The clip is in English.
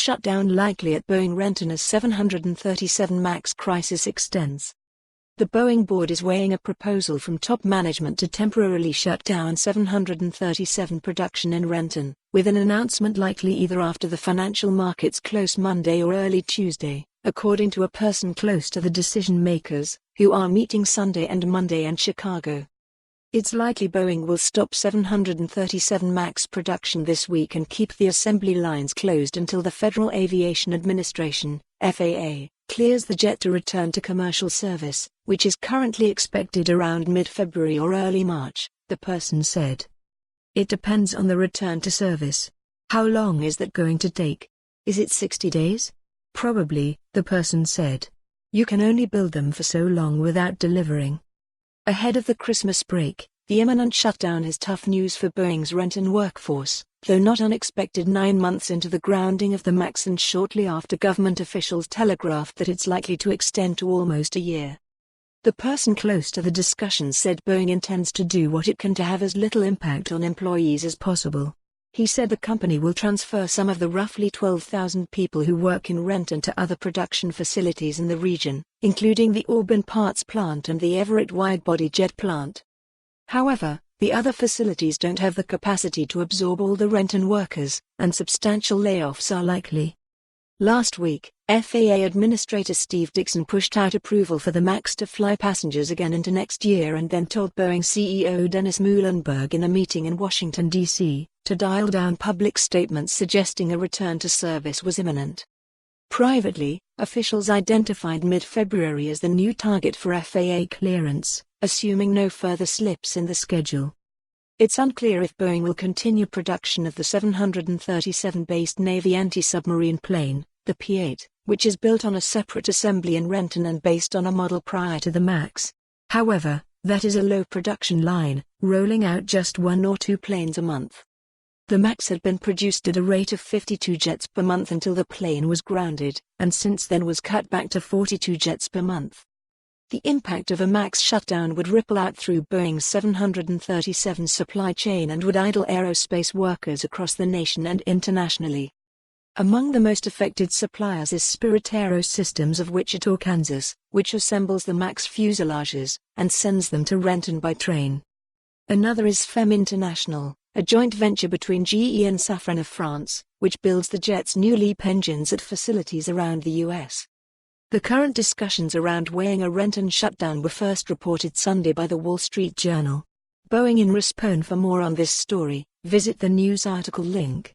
shutdown likely at Boeing Renton as 737 MAX crisis extends. The Boeing board is weighing a proposal from top management to temporarily shut down 737 production in Renton, with an announcement likely either after the financial markets close Monday or early Tuesday, according to a person close to the decision-makers, who are meeting Sunday and Monday in Chicago. It's likely Boeing will stop 737 MAX production this week and keep the assembly lines closed until the Federal Aviation Administration, FAA, clears the jet to return to commercial service, which is currently expected around mid-February or early March, the person said. It depends on the return to service. How long is that going to take? Is it 60 days? Probably, the person said. You can only build them for so long without delivering. Ahead of the Christmas break, the imminent shutdown is tough news for Boeing's Renton workforce, though not unexpected 9 months into the grounding of the MAX and shortly after government officials telegraphed that it's likely to extend to almost a year. The person close to the discussion said Boeing intends to do what it can to have as little impact on employees as possible. He said the company will transfer some of the roughly 12,000 people who work in Renton to other production facilities in the region, including the Auburn parts plant and the Everett widebody jet plant. However, the other facilities don't have the capacity to absorb all the Renton workers, and substantial layoffs are likely. Last week, FAA Administrator Steve Dickson pushed out approval for the MAX to fly passengers again into next year and then told Boeing CEO Dennis Muhlenberg in a meeting in Washington, D.C., to dial down public statements suggesting a return to service was imminent. Privately, officials identified mid-February as the new target for FAA clearance, assuming no further slips in the schedule. It's unclear if Boeing will continue production of the 737-based Navy anti-submarine plane, the P-8, which is built on a separate assembly in Renton and based on a model prior to the MAX. However, that is a low production line, rolling out just 1 or 2 planes a month. The MAX had been produced at a rate of 52 jets per month until the plane was grounded, and since then was cut back to 42 jets per month. The impact of a MAX shutdown would ripple out through Boeing's 737 supply chain and would idle aerospace workers across the nation and internationally. Among the most affected suppliers is Spirit AeroSystems of Wichita, Kansas, which assembles the MAX fuselages and sends them to Renton by train. Another is FEM International, a joint venture between GE and Safran of France, which builds the jet's new LEAP engines at facilities around the U.S. The current discussions around weighing a Renton shutdown were first reported Sunday by the Wall Street Journal. Boeing in response. For more on this story, visit the news article link.